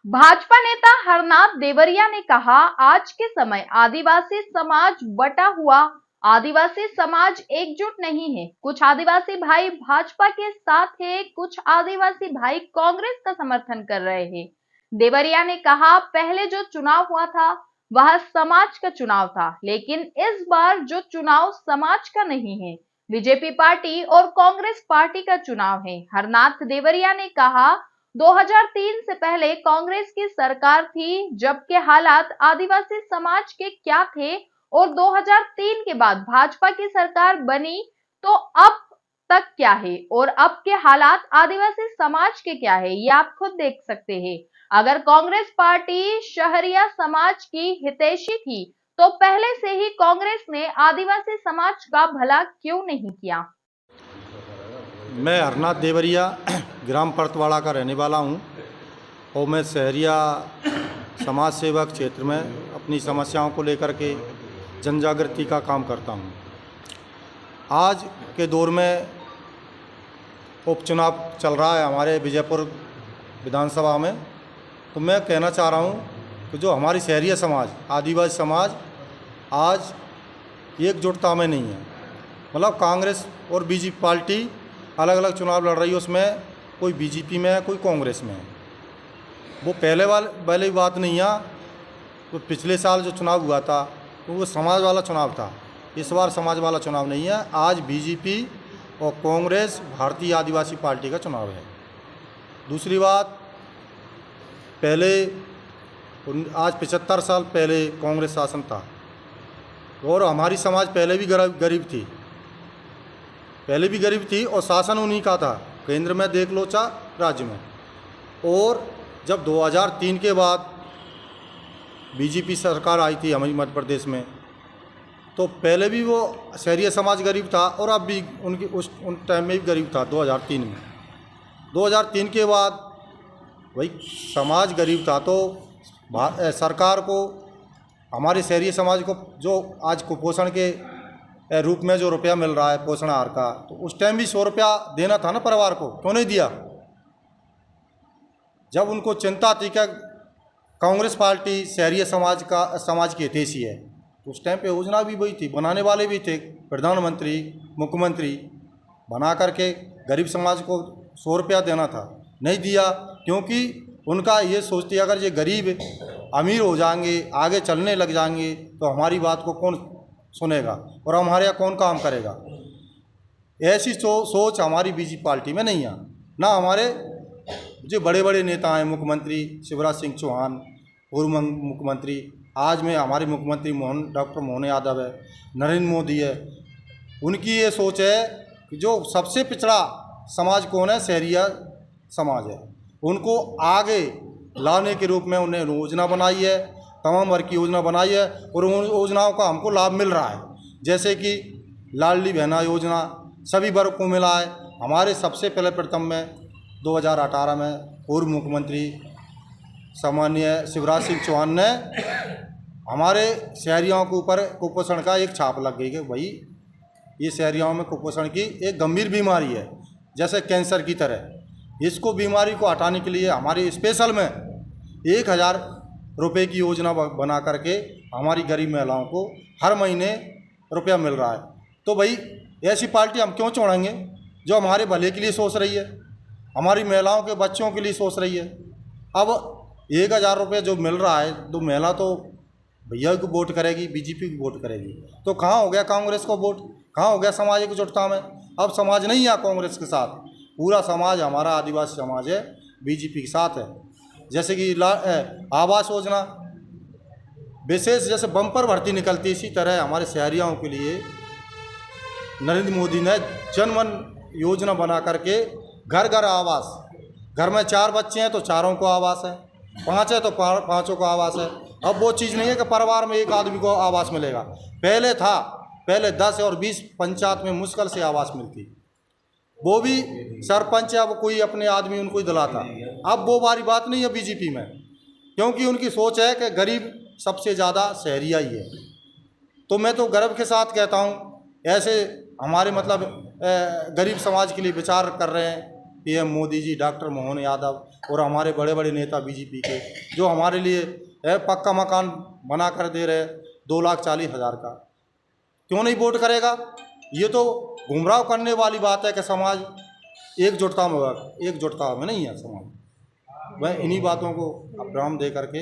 भाजपा नेता हरनाथ देवरिया ने कहा, आज के समय आदिवासी समाज बटा हुआ, आदिवासी समाज एकजुट नहीं है। कुछ आदिवासी भाई भाजपा के साथ है, कुछ आदिवासी भाई कांग्रेस का समर्थन कर रहे हैं। देवरिया ने कहा, पहले जो चुनाव हुआ था वह समाज का चुनाव था, लेकिन इस बार जो चुनाव समाज का नहीं है, बीजेपी पार्टी और कांग्रेस पार्टी का चुनाव है। हरनाथ देवरिया ने कहा, 2003 से पहले कांग्रेस की सरकार थी, जब के हालात आदिवासी समाज के क्या थे, और 2003 के बाद भाजपा की सरकार बनी तो अब तक क्या है, और अब के हालात आदिवासी समाज के क्या है, ये आप खुद देख सकते हैं। अगर कांग्रेस पार्टी शहरिया समाज की हितैषी थी तो पहले से ही कांग्रेस ने आदिवासी समाज का भला क्यों नहीं किया। मैं हरनाथ देवरिया ग्राम परतवाड़ा का रहने वाला हूं और मैं शहरिया समाज सेवक क्षेत्र में अपनी समस्याओं को लेकर के जन जागृति का काम करता हूं। आज के दौर में उपचुनाव चल रहा है हमारे विजयपुर विधानसभा में, तो मैं कहना चाह रहा हूं कि जो हमारी शहरिया समाज, आदिवासी समाज आज एकजुटता में नहीं है। मतलब कांग्रेस और बीजेपी पार्टी अलग अलग चुनाव लड़ रही है, उसमें कोई बीजेपी में है, कोई कांग्रेस में है। वो पहले वाली बात नहीं है। तो पिछले साल जो चुनाव हुआ था तो वो समाज वाला चुनाव था, इस बार समाज वाला चुनाव नहीं है। आज बीजेपी और कांग्रेस भारतीय आदिवासी पार्टी का चुनाव है। दूसरी बात, पहले आज 75 साल पहले कांग्रेस शासन था और हमारी समाज पहले भी गरीब थी और शासन उन्हीं का था, केंद्र में देख लो चाहे राज्य में। और जब 2003 के बाद बीजेपी सरकार आई थी हमारी मध्य प्रदेश में, तो पहले भी वो शहरिया समाज गरीब था और अब भी उन टाइम में भी गरीब था। 2003 में 2003 के बाद वही समाज गरीब था, तो सरकार को हमारे शहरी समाज को जो आज कुपोषण के रूप में जो रुपया मिल रहा है पोषण आहार का, तो उस टाइम भी 100 रुपया देना था ना परिवार को, क्यों नहीं दिया? जब उनको चिंता थी कि कांग्रेस पार्टी शहरी समाज की हितैषी है, तो उस टाइम पे योजना भी वही थी, बनाने वाले भी थे प्रधानमंत्री, मुख्यमंत्री, बना करके गरीब समाज को 100 रुपया देना था, नहीं दिया। क्योंकि उनका ये सोचती, अगर ये गरीब अमीर हो जाएंगे, आगे चलने लग जाएंगे, तो हमारी बात को कौन सुनेगा और हमारे यहाँ कौन काम करेगा। ऐसी सोच हमारी बीजेपी पार्टी में नहीं है। ना हमारे जो बड़े बड़े नेता हैं, मुख्यमंत्री शिवराज सिंह चौहान, पूर्व मुख्यमंत्री, आज में हमारे मुख्यमंत्री डॉक्टर मोहन यादव है, नरेंद्र मोदी है, उनकी ये सोच है कि जो सबसे पिछड़ा समाज कौन है, शहरिया समाज है, उनको आगे लाने के रूप में उन्हें योजना बनाई है, तमाम वर्ग की योजना बनाई है और उन योजनाओं का हमको लाभ मिल रहा है। जैसे कि लाडली बहना योजना सभी वर्ग को मिला है। हमारे सबसे पहले प्रथम में 2018 में पूर्व मुख्यमंत्री सामान्य शिवराज सिंह चौहान ने हमारे शहरियों के ऊपर कुपोषण का एक छाप लग गई कि भाई ये शहरियों में कुपोषण की एक गंभीर बीमारी है, जैसे कैंसर की तरह। इसको बीमारी को हटाने के लिए हमारी स्पेशल में 1000 रुपये की योजना बना करके हमारी गरीब महिलाओं को हर महीने रुपया मिल रहा है। तो भाई ऐसी पार्टी हम क्यों छोड़ेंगे जो हमारे भले के लिए सोच रही है, हमारी महिलाओं के बच्चों के लिए सोच रही है। अब 1000 रुपये जो मिल रहा है, तो महिला तो भैया को वोट करेगी, बीजेपी को वोट करेगी, तो कहाँ हो गया कांग्रेस को वोट, कहाँ हो गया समाज एकजुटता में? अब समाज नहीं है कांग्रेस के साथ, पूरा समाज हमारा आदिवासी समाज है, बीजेपी के साथ है। जैसे कि आवास योजना विशेष जैसे बम्पर भर्ती निकलती, इसी तरह हमारे शहरियों के लिए नरेंद्र मोदी ने जनमन योजना बना करके घर घर आवास, घर में 4 बच्चे हैं तो 4 को आवास है, 5 है तो 5 को आवास है। अब वो चीज़ नहीं है कि परिवार में एक आदमी को आवास मिलेगा। पहले था, पहले 10 और 20 पंचायत में मुश्किल से आवास मिलती, वो भी सरपंच या वो कोई अपने आदमी उनको ही दिलाता। अब वो वाली बात नहीं है बीजेपी में, क्योंकि उनकी सोच है कि गरीब सबसे ज़्यादा शहरिया ही है। तो मैं तो गर्व के साथ कहता हूँ, ऐसे हमारे मतलब गरीब समाज के लिए विचार कर रहे हैं पीएम मोदी जी, डॉक्टर मोहन यादव और हमारे बड़े बड़े नेता बीजेपी के, जो हमारे लिए पक्का मकान बना कर दे रहे 2,40,000 का, क्यों नहीं वोट करेगा? ये तो गुमराह करने वाली बात है कि समाज एकजुटता में नहीं है समाज। वह इन्हीं बातों को अपराम दे करके